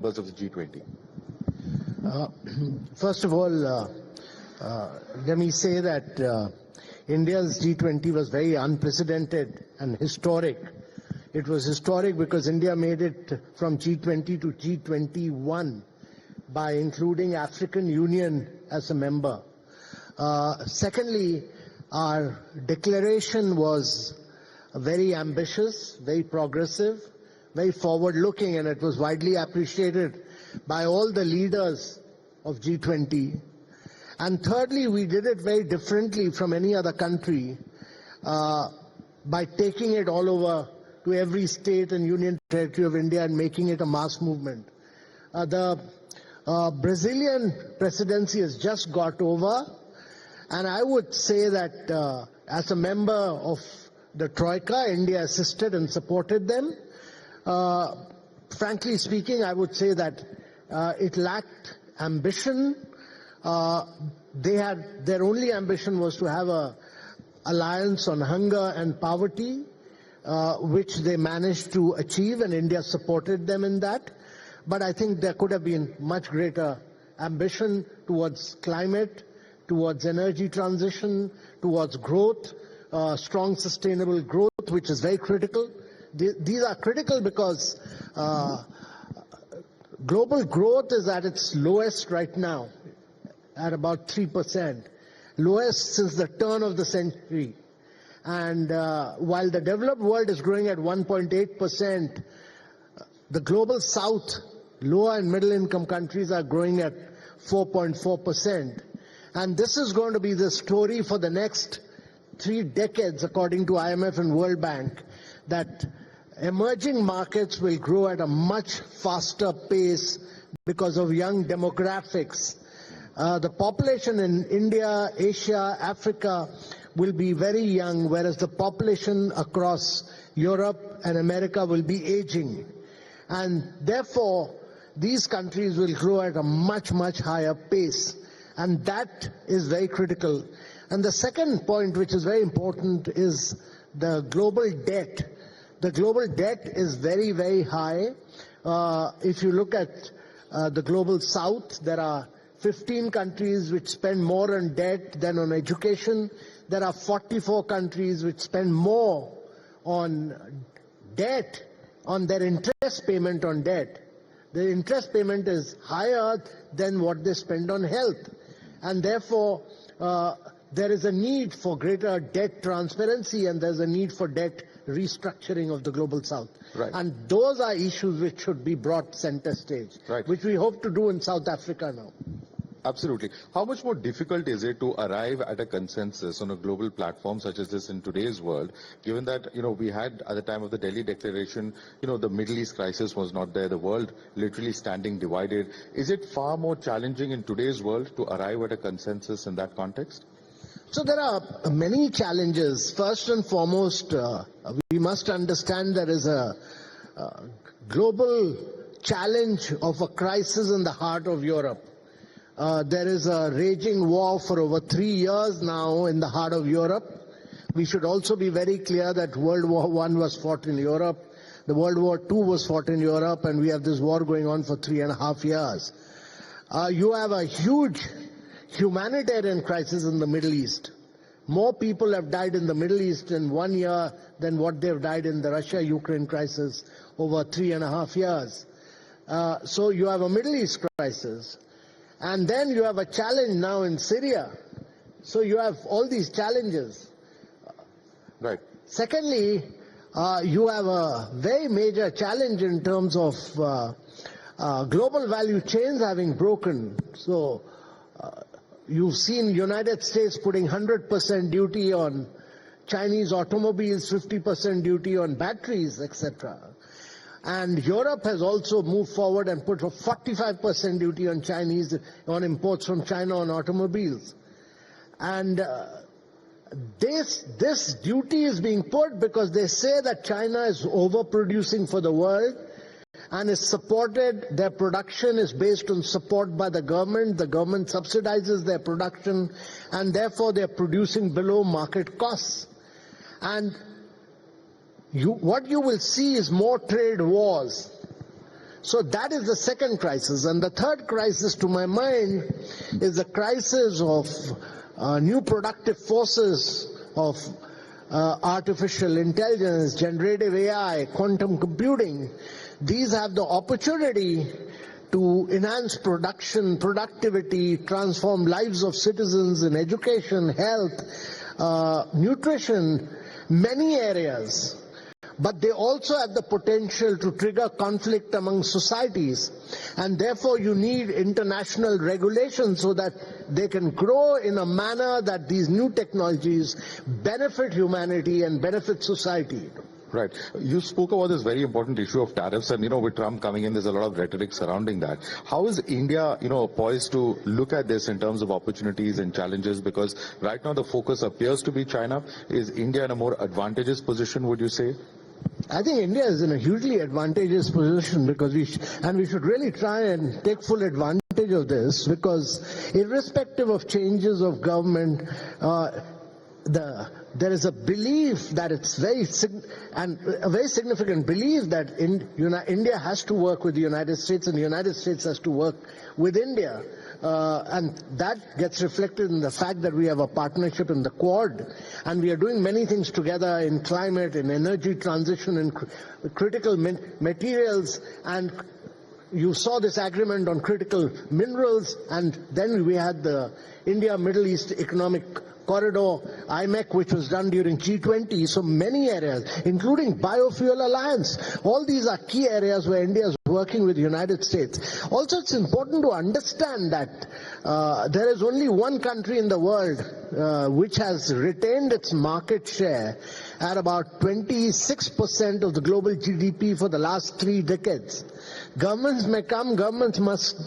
members of the G20? First of all, let me say that India's G20 was very unprecedented and historic. It was historic because India made it from G20 to G21 by including African Union as a member. Secondly, our declaration was very ambitious, very progressive, very forward-looking, and it was widely appreciated by all the leaders of G20. And thirdly, we did it very differently from any other country by taking it all over to every state and union territory of India and making it a mass movement. The Brazilian presidency has just got over, and I would say that as a member of the Troika, India assisted and supported them. Frankly speaking, I would say that it lacked ambition. Their only ambition was to have an alliance on hunger and poverty, which they managed to achieve, and India supported them in that. But I think there could have been much greater ambition towards climate, towards energy transition, towards growth, strong sustainable growth, which is very critical. These are critical because global growth is at its lowest right now, at about 3%, lowest since the turn of the century. And while the developed world is growing at 1.8%, the global south, lower and middle income countries are growing at 4.4%. And this is going to be the story for the next 3 decades, according to IMF and World Bank, that emerging markets will grow at a much faster pace because of young demographics. The population in India, Asia, Africa will be very young, whereas the population across Europe and America will be aging. And therefore, these countries will grow at a much, much higher pace. And that is very critical. And the second point, which is very important, is the global debt. The global debt is very, very high. If you look at the global south, there are 15 countries which spend more on debt than on education. There are 44 countries which spend more on debt, on their interest payment on debt. The interest payment is higher than what they spend on health. And therefore, there is a need for greater debt transparency, and there's a need for debt restructuring of the global south. Right. And those are issues which should be brought center stage, right, which we hope to do in South Africa now. Absolutely. How much more difficult is it to arrive at a consensus on a global platform such as this in today's world, given that, we had at the time of the Delhi Declaration, the Middle East crisis was not there, the world literally standing divided. Is it far more challenging in today's world to arrive at a consensus in that context? So there are many challenges. First and foremost, we must understand there is a global challenge of a crisis in the heart of Europe. There is a raging war for over 3 years now in the heart of Europe. We should also be very clear that World War I was fought in Europe, the World War II was fought in Europe, and we have this war going on for 3.5 years. You have a huge humanitarian crisis in the Middle East. More people have died in the Middle East in 1 year than what they've died in the Russia-Ukraine crisis over 3.5 years. So you have a Middle East crisis. And then you have a challenge now in Syria. So you have all these challenges. Right. Secondly, you have a very major challenge in terms of global value chains having broken. So you've seen United States putting 100% duty on Chinese automobiles, 50% duty on batteries, etc. And Europe has also moved forward and put a 45% duty on imports from China on automobiles. And this duty is being put because they say that China is overproducing for the world and is supported, their production is based on support by the government subsidizes their production, and therefore they're producing below market costs. And what you will see is more trade wars. So that is the second crisis. And the third crisis, to my mind, is the crisis of new productive forces of artificial intelligence, generative AI, quantum computing. These have the opportunity to enhance production, productivity, transform lives of citizens in education, health, nutrition, many areas. But they also have the potential to trigger conflict among societies, and therefore you need international regulation so that they can grow in a manner that these new technologies benefit humanity and benefit society. Right. You spoke about this very important issue of tariffs, and with Trump coming in, there's a lot of rhetoric surrounding that. How is India, poised to look at this in terms of opportunities and challenges? Because right now the focus appears to be China. Is India in a more advantageous position, would you say? I think India is in a hugely advantageous position because we should really try and take full advantage of this, because irrespective of changes of government, there is a belief that it's a very significant belief that India has to work with the United States and the United States has to work with India. And that gets reflected in the fact that we have a partnership in the Quad, and we are doing many things together in climate, in energy transition, in critical materials, and you saw this agreement on critical minerals, and then we had the India-Middle East Economic Corridor, IMEC, which was done during G20, so many areas, including Biofuel Alliance. All these are key areas where India is working with the United States. Also, it's important to understand that there is only one country in the world which has retained its market share at about 26% of the global GDP for the last 3 decades. Governments may come, governments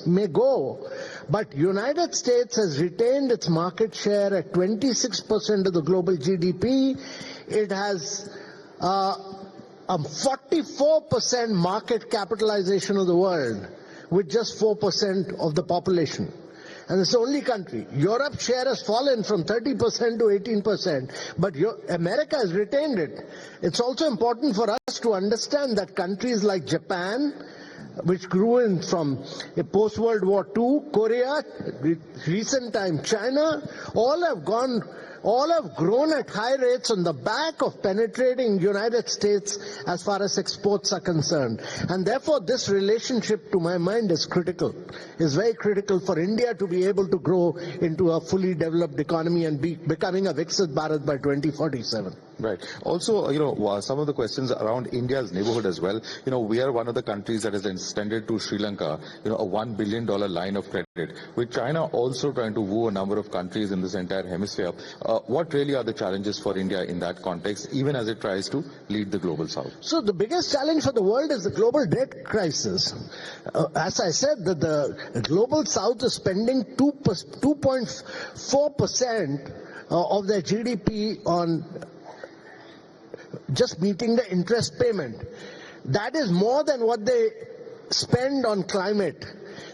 may go, but United States has retained its market share at 26% of the global GDP. It has a 44% market capitalization of the world with just 4% of the population. And it's the only country. Europe's share has fallen from 30% to 18%, but America has retained it. It's also important for us to understand that countries like Japan, which grew in from post-World War II, Korea, recent time China, all have grown at high rates on the back of penetrating United States as far as exports are concerned. And therefore this relationship, to my mind, is critical. It's very critical for India to be able to grow into a fully developed economy and becoming a Viksit Bharat by 2047. Right. Also, some of the questions around India's neighborhood as well. We are one of the countries that has extended to Sri Lanka, a $1 billion line of credit, with China also trying to woo a number of countries in this entire hemisphere. What really are the challenges for India in that context, even as it tries to lead the global south? So the biggest challenge for the world is the global debt crisis. As I said, that the global south is spending 2.4% of their GDP on just meeting the interest payment. That is more than what they spend on climate.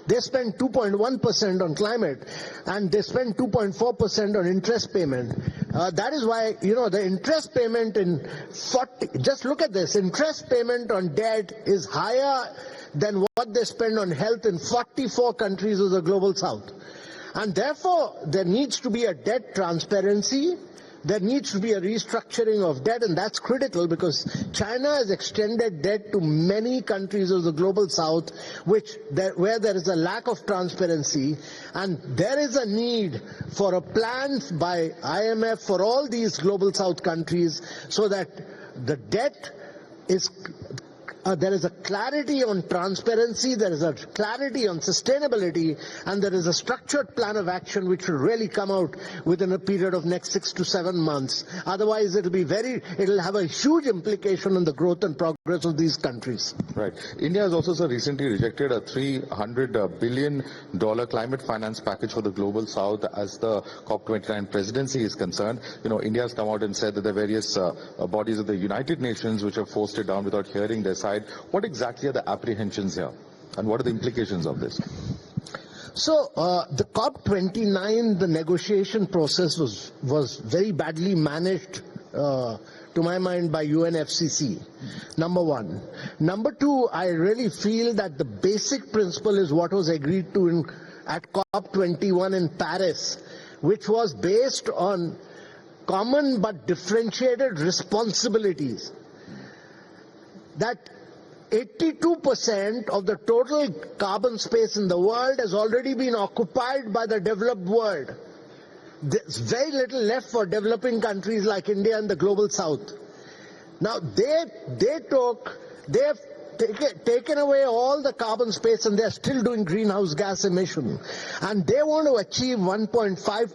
They spend 2.1% on climate, and they spend 2.4% on interest payment. That is why, the interest payment just look at this, interest payment on debt is higher than what they spend on health in 44 countries of the global south. And therefore, there needs to be a debt transparency. There needs to be a restructuring of debt, and that's critical because China has extended debt to many countries of the global south where there is a lack of transparency, and there is a need for a plan by IMF for all these global south countries so that the debt is there is a clarity on transparency, there is a clarity on sustainability, and there is a structured plan of action which will really come out within a period of next 6 to 7 months. Otherwise, it'll have a huge implication on the growth and progress of these countries. Right. India has also recently rejected a $300 billion climate finance package for the global south as the COP29 presidency is concerned. India has come out and said that the various bodies of the United Nations which have forced it down without hearing their side. What exactly are the apprehensions here, and what are the implications of this? So the COP29, the negotiation process was very badly managed to my mind, by UNFCCC. Number one. Number two, I really feel that the basic principle is what was agreed to at COP21 in Paris, which was based on common but differentiated responsibilities. That 82% of the total carbon space in the world has already been occupied by the developed world. There's very little left for developing countries like India and the global south. Now they've taken away all the carbon space and they're still doing greenhouse gas emission. And they want to achieve 1.5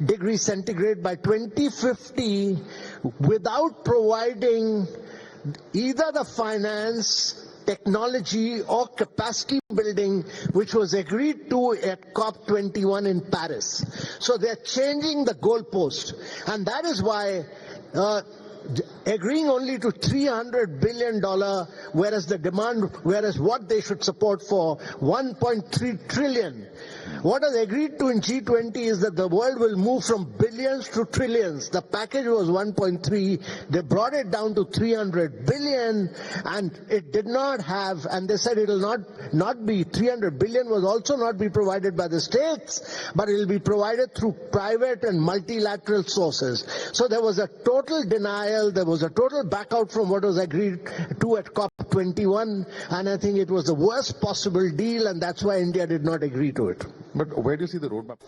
degrees centigrade by 2050 without providing either the finance, technology or capacity building which was agreed to at COP21 in Paris. So they're changing the goalpost, and that is why agreeing only to $300 billion, whereas what they should support for 1.3 trillion. What is agreed to in G20 is that the world will move from billions to trillions. The package was 1.3. They brought it down to 300 billion, and it did not have, and they said it will not be, 300 billion was also not be provided by the states, but it will be provided through private and multilateral sources. So there was a total denial, there was a total back out from what was agreed to at COP21, and I think it was the worst possible deal, and that's why India did not agree to it. But where do you see the roadmap?